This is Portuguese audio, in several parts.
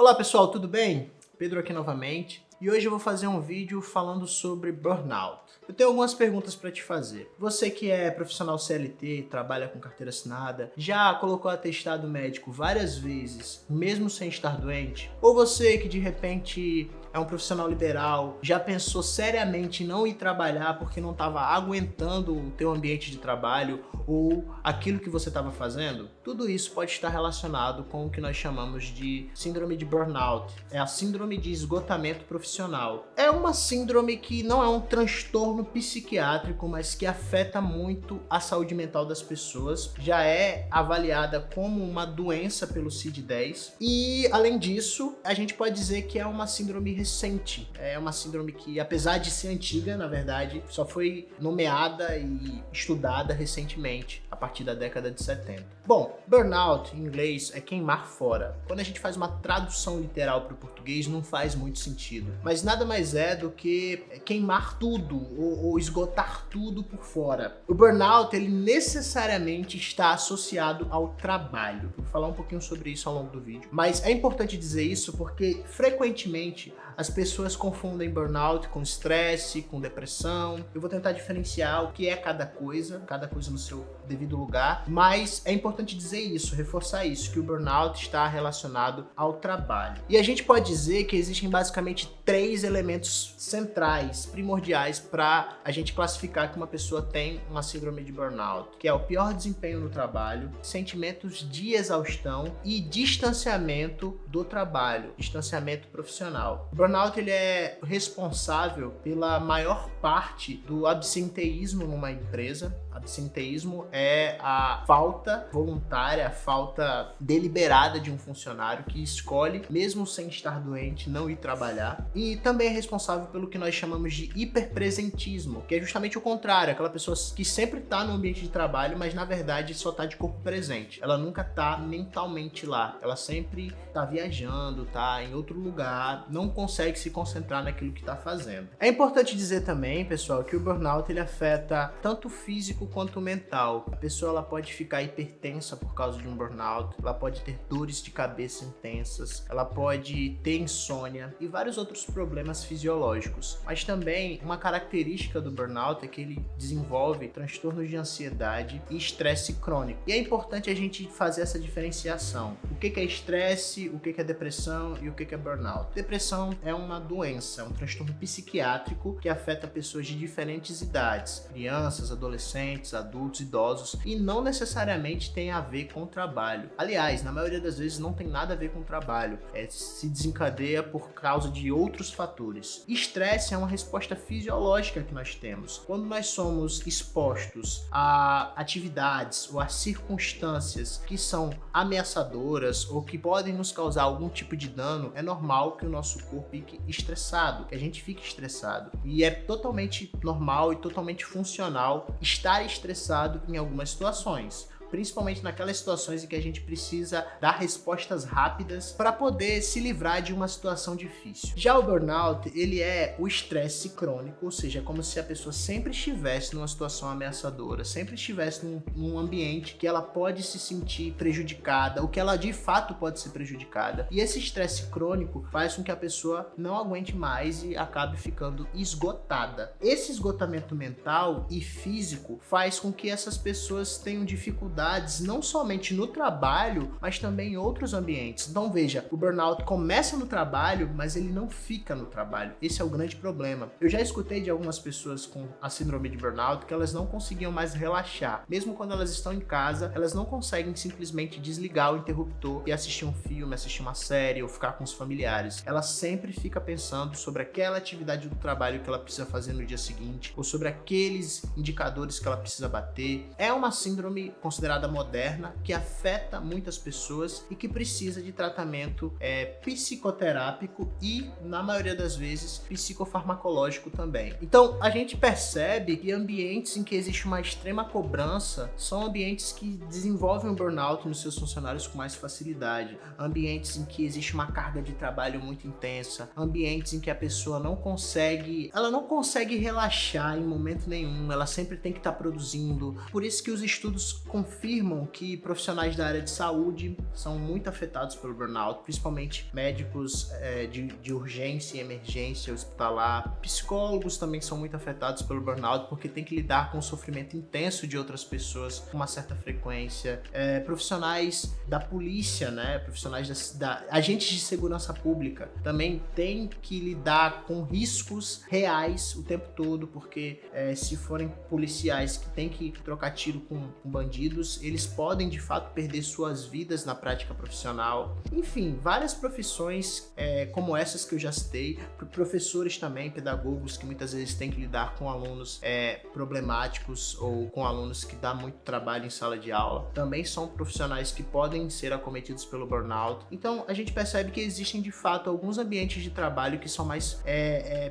Olá pessoal, tudo bem? Pedro aqui novamente. E hoje eu vou fazer um vídeo falando sobre burnout. Eu tenho algumas perguntas para te fazer. Você que é profissional CLT, trabalha com carteira assinada, já colocou atestado médico várias vezes, mesmo sem estar doente? Ou você que de repente é um profissional liberal, já pensou seriamente em não ir trabalhar porque não estava aguentando o teu ambiente de trabalho ou aquilo que você estava fazendo? Tudo isso pode estar relacionado com o que nós chamamos de síndrome de burnout. É a síndrome de esgotamento profissional. É uma síndrome que não é um transtorno psiquiátrico, mas que afeta muito a saúde mental das pessoas. Já é avaliada como uma doença pelo CID-10 e, além disso, a gente pode dizer que é uma síndrome recente. É uma síndrome que, apesar de ser antiga, na verdade, só foi nomeada e estudada recentemente, a partir da década de 70. Bom, burnout em inglês é queimar fora. Quando a gente faz uma tradução literal para o português, não faz muito sentido. Mas nada mais é do que queimar tudo ou esgotar tudo por fora. O burnout, ele necessariamente está associado ao trabalho. Vou falar um pouquinho sobre isso ao longo do vídeo. Mas é importante dizer isso porque, frequentemente, as pessoas confundem burnout com estresse, com depressão. Eu vou tentar diferenciar o que é cada coisa no seu devido lugar, mas é importante dizer isso, reforçar isso, que o burnout está relacionado ao trabalho. E a gente pode dizer que existem basicamente 3 elementos centrais, primordiais, para a gente classificar que uma pessoa tem uma síndrome de burnout, que é o pior desempenho no trabalho, sentimentos de exaustão e distanciamento do trabalho, distanciamento profissional. O burnout, ele é responsável pela maior parte do absenteísmo numa empresa. Absenteísmo é a falta voluntária, a falta deliberada de um funcionário que escolhe, mesmo sem estar doente, não ir trabalhar. E também é responsável pelo que nós chamamos de hiperpresentismo, que é justamente o contrário, aquela pessoa que sempre está no ambiente de trabalho, mas na verdade só está de corpo presente. Ela nunca está mentalmente lá, ela sempre está viajando, está em outro lugar, não consegue se concentrar naquilo que está fazendo. É importante dizer também, pessoal, que o burnout ele afeta tanto o físico quanto mental. A pessoa ela pode ficar hipertensa por causa de um burnout, ela pode ter dores de cabeça intensas, ela pode ter insônia e vários outros problemas fisiológicos. Mas também uma característica do burnout é que ele desenvolve transtornos de ansiedade e estresse crônico. E é importante a gente fazer essa diferenciação. O que é estresse, o que é depressão e o que é burnout. Depressão é uma doença, é um transtorno psiquiátrico que afeta pessoas de diferentes idades, crianças, adolescentes, adultos, idosos, e não necessariamente tem a ver com o trabalho. Aliás, na maioria das vezes não tem nada a ver com o trabalho, se desencadeia por causa de outros fatores. Estresse é uma resposta fisiológica que nós temos. Quando nós somos expostos a atividades ou a circunstâncias que são ameaçadoras ou que podem nos causar algum tipo de dano, é normal que o nosso corpo fique estressado, que a gente fique estressado. E é totalmente normal e totalmente funcional estar estressado em algumas situações, principalmente naquelas situações em que a gente precisa dar respostas rápidas para poder se livrar de uma situação difícil. Já o burnout, ele é o estresse crônico, ou seja, é como se a pessoa sempre estivesse numa situação ameaçadora, sempre estivesse num ambiente que ela pode se sentir prejudicada, ou que ela de fato pode ser prejudicada. E esse estresse crônico faz com que a pessoa não aguente mais e acabe ficando esgotada. Esse esgotamento mental e físico faz com que essas pessoas tenham dificuldade não somente no trabalho, mas também em outros ambientes. Então veja, o burnout começa no trabalho, mas ele não fica no trabalho. Esse é o grande problema. Eu já escutei de algumas pessoas com a síndrome de burnout que elas não conseguiam mais relaxar. Mesmo quando elas estão em casa, elas não conseguem simplesmente desligar o interruptor e assistir um filme, assistir uma série ou ficar com os familiares. Ela sempre fica pensando sobre aquela atividade do trabalho que ela precisa fazer no dia seguinte ou sobre aqueles indicadores que ela precisa bater. É uma síndrome considerada moderna, que afeta muitas pessoas e que precisa de tratamento psicoterápico e, na maioria das vezes, psicofarmacológico também. Então, a gente percebe que ambientes em que existe uma extrema cobrança são ambientes que desenvolvem o burnout nos seus funcionários com mais facilidade, ambientes em que existe uma carga de trabalho muito intensa, ambientes em que a pessoa não consegue relaxar em momento nenhum, ela sempre tem que estar produzindo. Por isso que os estudos confirmam afirmam que profissionais da área de saúde são muito afetados pelo burnout, principalmente médicos de urgência e emergência hospitalar. Psicólogos também são muito afetados pelo burnout porque tem que lidar com o sofrimento intenso de outras pessoas com uma certa frequência. Profissionais da polícia, né? Profissionais agentes de segurança pública também têm que lidar com riscos reais o tempo todo, porque se forem policiais que têm que trocar tiro com bandidos, eles podem de fato perder suas vidas na prática profissional. Enfim, várias profissões como essas que eu já citei, professores também, pedagogos que muitas vezes têm que lidar com alunos problemáticos ou com alunos que dão muito trabalho em sala de aula, também são profissionais que podem ser acometidos pelo burnout. Então a gente percebe que existem de fato alguns ambientes de trabalho que são mais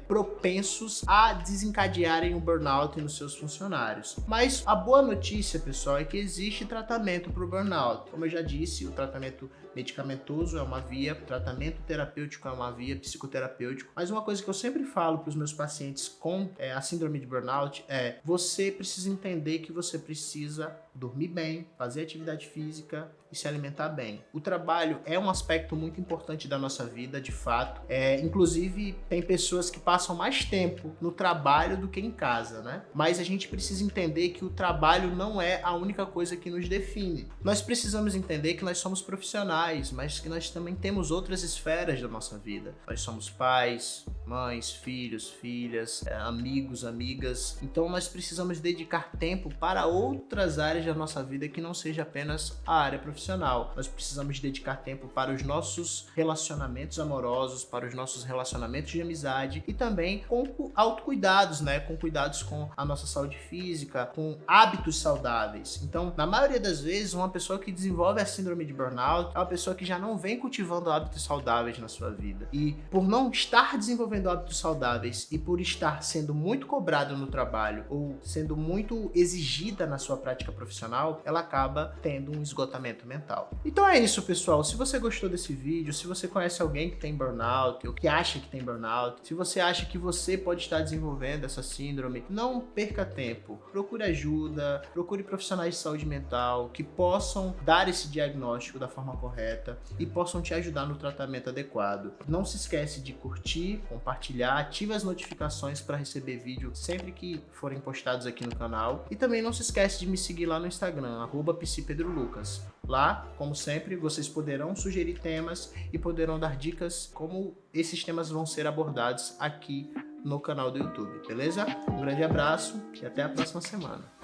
propensos a desencadearem o burnout nos seus funcionários. Mas a boa notícia, pessoal, é que existe tratamento para o burnout. Como eu já disse, o tratamento medicamentoso é uma via, o tratamento terapêutico é uma via, psicoterapêutico. Mas uma coisa que eu sempre falo para os meus pacientes com a síndrome de burnout você precisa entender que você precisa dormir bem, fazer atividade física e se alimentar bem. O trabalho é um aspecto muito importante da nossa vida, de fato. Inclusive, tem pessoas que passam mais tempo no trabalho do que em casa, né? Mas a gente precisa entender que o trabalho não é a única coisa que nos define. Nós precisamos entender que nós somos profissionais, mas que nós também temos outras esferas da nossa vida. Nós somos pais, mães, filhos, filhas, amigos, amigas. Então nós precisamos dedicar tempo para outras áreas da nossa vida que não seja apenas a área profissional. Nós precisamos dedicar tempo para os nossos relacionamentos amorosos, para os nossos relacionamentos de amizade e também com autocuidados, né? Com cuidados com a nossa saúde física, com hábitos saudáveis. Então, na maioria das vezes, uma pessoa que desenvolve a síndrome de burnout é uma pessoa que já não vem cultivando hábitos saudáveis na sua vida. E por não estar desenvolvendo hábitos saudáveis e por estar sendo muito cobrado no trabalho ou sendo muito exigida na sua prática profissional, ela acaba tendo um esgotamento mental. Então é isso, pessoal. Se você gostou desse vídeo, se você conhece alguém que tem burnout ou que acha que tem burnout, se você acha que você pode estar desenvolvendo essa síndrome, não perca tempo. Procure ajuda, procure profissionais de saúde mental que possam dar esse diagnóstico da forma correta e possam te ajudar no tratamento adequado. Não se esquece de curtir, compartilhar, ative as notificações para receber vídeo sempre que forem postados aqui no canal. E também não se esquece de me seguir lá no Instagram, @psipedrolucas. Lá, como sempre, vocês poderão sugerir temas e poderão dar dicas como esses temas vão ser abordados aqui no canal do YouTube, beleza? Um grande abraço e até a próxima semana.